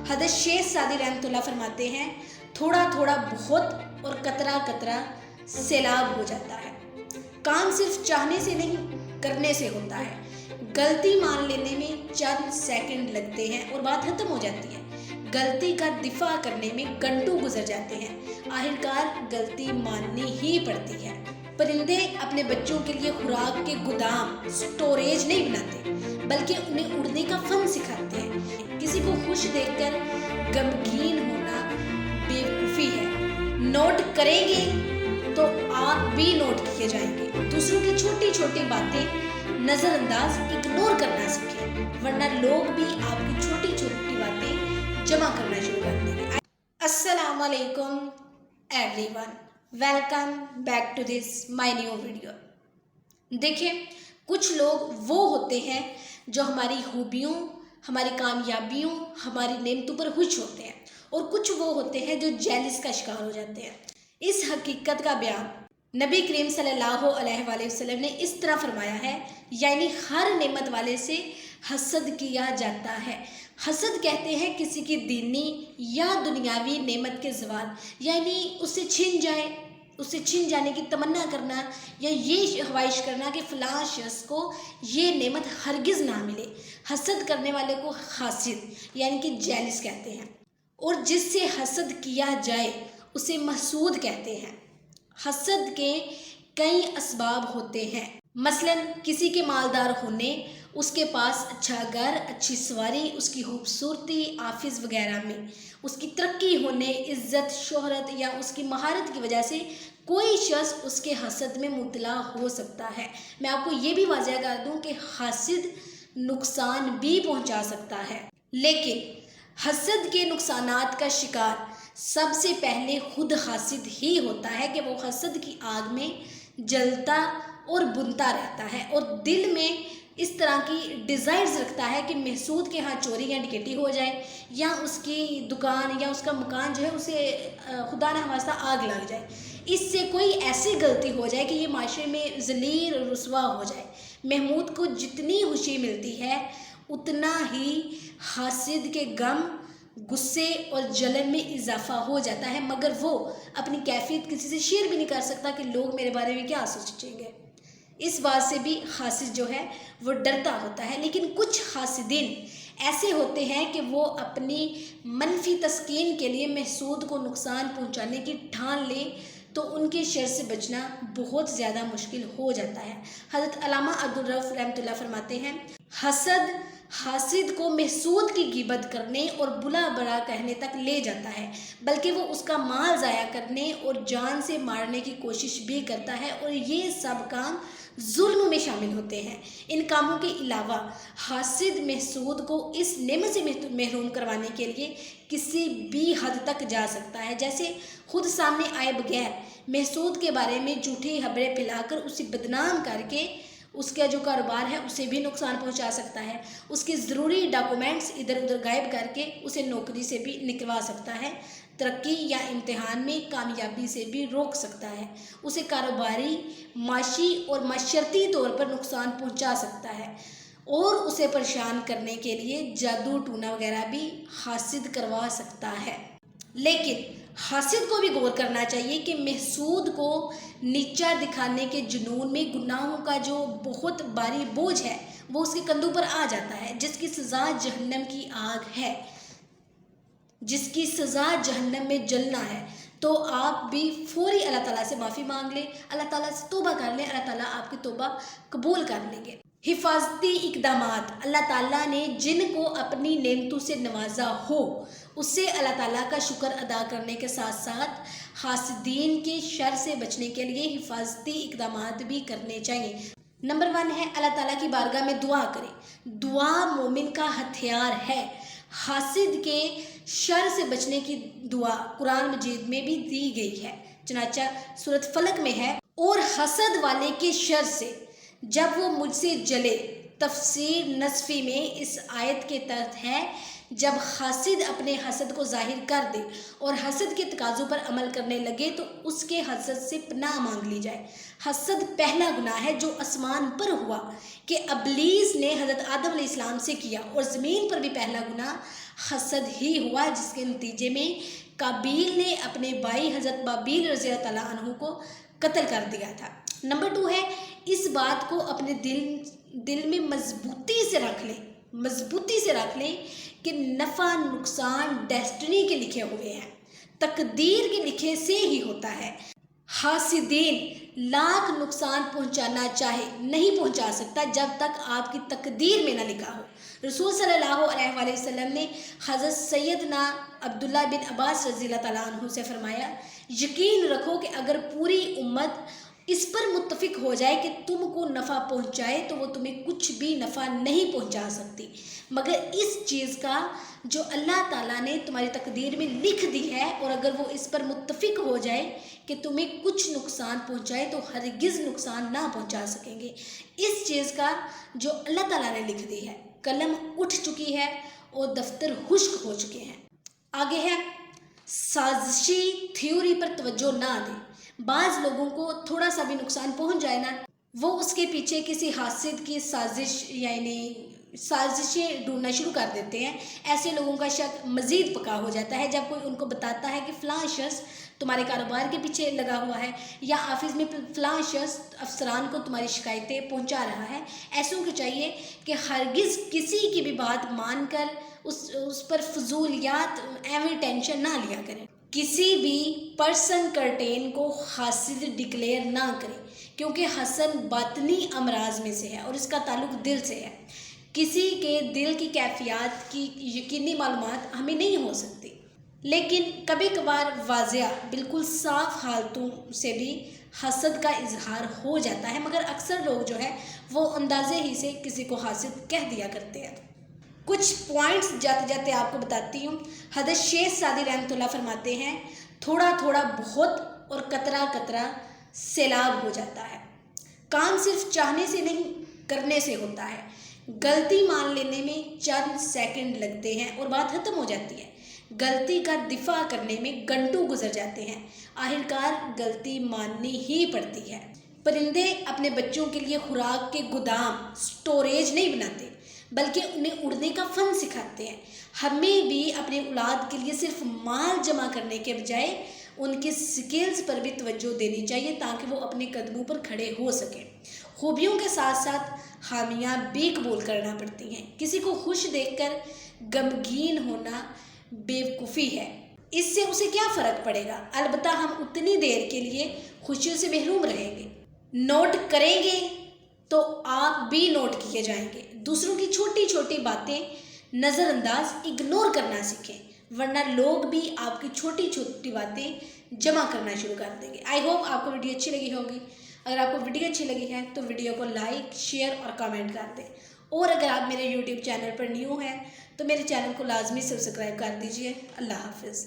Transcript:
हज़रत शेख सादी रहमतुल्लाह फरमाते हैं, थोड़ा थोड़ा बहुत और कतरा कतरा सैलाब हो जाता है। काम सिर्फ चाहने से नहीं, करने से होता है। गलती मान लेने में चंद सेकंड लगते हैं और बात खत्म हो जाती है। गलती का दिफा करने में घंटों गुजर जाते हैं। आखिरकार गलती माननी ही पड़ती है। परिंदे अपने बच्चों के लिए खुराक के गोदाम, स्टोरेज नहीं बनाते, बल्कि उन्हें उड़ने का फन सिखाते हैं। किसी को खुश देखकर गमगीन होना बेवकूफ़ी है। नोट करेंगे तो आप भी नोट किए जाएंगे। दूसरों की छोटी छोटी बातें नज़रअंदाज इग्नोर करना सीखें, वरना लोग भी आपकी छोटी छोटी बातें जमा करना शुरू कर देंगे। अस्सलाम वालेकुम everyone, welcome back to this my new video. देखिए, कुछ लोग वो होते हैं जो हमारी खूबियों, हमारी कामयाबियों, हमारी नेमतों पर खुश होते हैं, और कुछ वो होते हैं जो जेलिस का शिकार हो जाते हैं। इस हकीकत का बयान नबी करीम सल्लल्लाहु अलैहि वसल्लम ने इस तरह फरमाया है, यानी हर नेमत वाले से हसद किया जाता है। हसद कहते हैं किसी की दीनी या दुनियावी नेमत के ज़वाल, यानी उससे छिन जाने की तमन्ना करना, या ये ख्वाहिश करना कि फ़लाँ शख्स को ये नेमत हरगिज़ ना मिले। हसद करने वाले को हासिद यानी कि जेलिस कहते हैं, और जिससे हसद किया जाए उसे महसूद कहते हैं। हसद के कई असबाब होते हैं, मसलन किसी के मालदार होने, उसके पास अच्छा घर, अच्छी सवारी, उसकी खूबसूरती, ऑफिस वगैरह में उसकी तरक्की होने, इज़्ज़त, शोहरत या उसकी महारत की वजह से कोई शख्स उसके हसद में मुब्तला हो सकता है। मैं आपको ये भी वाज़ह कर दूं कि हसद नुकसान भी पहुंचा सकता है, लेकिन हसद के नुकसानात का शिकार सबसे पहले खुद हासिद ही होता है कि वो हसद की आग में जलता और बुनता रहता है, और दिल में इस तरह की डिज़ायर्स रखता है कि महसूद के यहाँ चोरी या डकैती हो जाए, या उसकी दुकान या उसका मकान जो है उसे खुदा न खास्ता आग लग जाए, इससे कोई ऐसी गलती हो जाए कि ये माशरे में ज़लील और रुसवा हो जाए। महमूद को जितनी खुशी मिलती है उतना ही हासिद के गम, गुस्से और जलन में इजाफा हो जाता है, मगर वो अपनी कैफियत किसी से शेयर भी नहीं कर सकता कि लोग मेरे बारे में क्या सोचेंगे। इस बात से भी हासिद जो है वो डरता होता है। लेकिन कुछ हासिदीन ऐसे होते हैं कि वो अपनी मनफी तस्कीन के लिए महसूद को नुकसान पहुंचाने की ठान लें, तो उनके शर से बचना बहुत ज़्यादा मुश्किल हो जाता है। हज़रत अल्लामा अब्दुल रऊफ़ रहमतुल्लाह फरमाते हैं, हसद हासिद को महसूद की गिबत करने और बुला बड़ा कहने तक ले जाता है, बल्कि वो उसका माल ज़ाया करने और जान से मारने की कोशिश भी करता है, और ये सब काम जुल्म में शामिल होते हैं। इन कामों के अलावा हासिद महसूद को इस नेमत से महरूम करवाने के लिए किसी भी हद तक जा सकता है, जैसे खुद सामने आए बगैर महसूद के बारे में झूठी खबरें फैलाकर उसे बदनाम करके उसका जो कारोबार है उसे भी नुकसान पहुंचा सकता है। उसके ज़रूरी डॉक्यूमेंट्स इधर उधर गायब करके उसे नौकरी से भी निकलवा सकता है, तरक्की या इम्तिहान में कामयाबी से भी रोक सकता है, उसे कारोबारी, माशी और माशरती तौर पर नुकसान पहुंचा सकता है, और उसे परेशान करने के लिए जादू टूना वगैरह भी हासिद करवा सकता है। लेकिन हासिद को भी गौर करना चाहिए कि महसूद को नीचा दिखाने के जुनून में गुनाहों का जो बहुत भारी बोझ है वो उसके कंधों पर आ जाता है, जिसकी सज़ा जहन्नम की आग है, जिसकी सज़ा जहन्नम में जलना है। तो आप भी फौरी अल्लाह ताला से माफ़ी मांग लें, अल्लाह ताला से तौबा कर लें, अल्लाह ताला आपकी तौबा कबूल कर लेंगे। हिफाजती इक़दामात, अल्लाह ताला ने जिनको अपनी नेमतों से नवाजा हो उससे अल्लाह ताला का शुक्र अदा करने के साथ साथ हासिदीन के शर से बचने के लिए हिफाजती इक़दामात भी करने चाहिए। नंबर 1 है, अल्लाह ताला की बारगाह में दुआ करें। दुआ मोमिन का हथियार है। हासिद के शर से बचने की दुआ कुरान मजीद में भी दी गई है, चनाचा सूरत फलक में है, और हसद वाले के शर से जब वो मुझसे जले, तफसीर नसफी में इस आयत के तहत है جب حاسد اپنے حسد کو ظاہر کر دے اور حسد کے تقاضوں پر عمل کرنے لگے تو اس کے حسد سے پناہ مانگ لی جائے۔ حسد پہلا گناہ ہے جو آسمان پر ہوا کہ ابلیس نے حضرت آدم علیہ السلام سے کیا، اور زمین پر بھی پہلا گناہ حسد ہی ہوا، جس کے نتیجے میں قابیل نے اپنے بھائی حضرت بابیل رضی اللہ تعالیٰ عنہ کو قتل کر دیا تھا۔ نمبر 2 ہے، اس بات کو اپنے دل میں مضبوطی سے رکھ لیں کہ نفع نقصان ڈیسٹنی کے لکھے ہوئے ہیں، تقدیر کے لکھے سے ہی ہوتا ہے۔ حاسدین لاکھ نقصان پہنچانا چاہے نہیں پہنچا سکتا جب تک آپ کی تقدیر میں نہ لکھا ہو۔ رسول صلی اللہ علیہ وآلہ وسلم نے حضرت سیدنا عبداللہ بن عباس رضی اللہ تعالیٰ عنہ سے فرمایا، یقین رکھو کہ اگر پوری امت اس پر متفق ہو جائے کہ تم کو نفع پہنچائے تو وہ تمہیں کچھ بھی نفع نہیں پہنچا سکتی مگر اس چیز کا جو اللہ تعالیٰ نے تمہاری تقدیر میں لکھ دی ہے، اور اگر وہ اس پر متفق ہو جائے کہ تمہیں کچھ نقصان پہنچائے تو ہرگز نقصان نہ پہنچا سکیں گے۔ اس چیز کا جو اللہ تعالیٰ نے لکھ دی ہے، قلم اٹھ چکی ہے اور دفتر خشک ہو چکے ہیں۔ آگے ہے، سازشی تھیوری پر توجہ نہ دیں۔ بعض لوگوں کو تھوڑا سا بھی نقصان پہنچ جائے نا، وہ اس کے پیچھے کسی حاسد کی سازشیں ڈھونڈنا شروع کر دیتے ہیں۔ ایسے لوگوں کا شک مزید پکا ہو جاتا ہے جب کوئی ان کو بتاتا ہے کہ فلاں شخص تمہارے کاروبار کے پیچھے لگا ہوا ہے، یا آفس میں فلاں شخص افسران کو تمہاری شکایتیں پہنچا رہا ہے۔ ایسوں کو چاہیے کہ ہرگز کسی کی بھی بات مان کر اس پر فضولیات ایویں ٹینشن نہ لیا کریں۔ کسی بھی پرسن کرٹین کو حاسد ڈکلیئر نہ کریں، کیونکہ حسد باطنی امراض میں سے ہے اور اس کا تعلق دل سے ہے۔ کسی کے دل کی کیفیات کی یقینی معلومات ہمیں نہیں ہو سکتی، لیکن کبھی کبھار واضح بالکل صاف حالتوں سے بھی حسد کا اظہار ہو جاتا ہے، مگر اکثر لوگ جو ہے وہ اندازے ہی سے کسی کو حاسد کہہ دیا کرتے ہیں۔ کچھ پوائنٹس جاتے جاتے آپ کو بتاتی ہوں۔ حضرت شیخ سعدی رحمۃ اللہ فرماتے ہیں، تھوڑا تھوڑا بہت اور قطرہ قطرہ سیلاب ہو جاتا ہے۔ کام صرف چاہنے سے نہیں کرنے سے ہوتا ہے۔ غلطی مان لینے میں چند سیکنڈ لگتے ہیں اور بات ختم ہو جاتی ہے۔ غلطی کا دفاع کرنے میں گھنٹوں گزر جاتے ہیں۔ آخرکار غلطی ماننی ہی پڑتی ہے۔ پرندے اپنے بچوں کے لیے خوراک کے گودام سٹوریج نہیں بناتے، بلکہ انہیں اڑنے کا فن سکھاتے ہیں۔ ہمیں بھی اپنے اولاد کے لیے صرف مال جمع کرنے کے بجائے ان کے سکلز پر بھی توجہ دینی چاہیے تاکہ وہ اپنے قدموں پر کھڑے ہو سکیں۔ خوبیوں کے ساتھ ساتھ خامیاں بھی قبول کرنا پڑتی ہیں۔ کسی کو خوش دیکھ کر غمگین ہونا بیوقوفی ہے، اس سے اسے کیا فرق پڑے گا؟ البتہ ہم اتنی دیر کے لیے خوشیوں سے محروم رہیں گے۔ نوٹ کریں گے تو آپ بھی نوٹ کیے جائیں گے۔ دوسروں کی چھوٹی چھوٹی باتیں نظر انداز اگنور کرنا سیکھیں، ورنہ لوگ بھی آپ کی چھوٹی چھوٹی باتیں جمع کرنا شروع کر دیں گے۔ آئی ہوپ آپ کو ویڈیو اچھی لگی ہوگی۔ اگر آپ کو ویڈیو اچھی لگی ہے تو ویڈیو کو لائک، شیئر اور کامنٹ کر دیں، اور اگر آپ میرے یوٹیوب چینل پر نیو ہیں تو میرے چینل کو لازمی سبسکرائب کر دیجیے۔ اللہ حافظ۔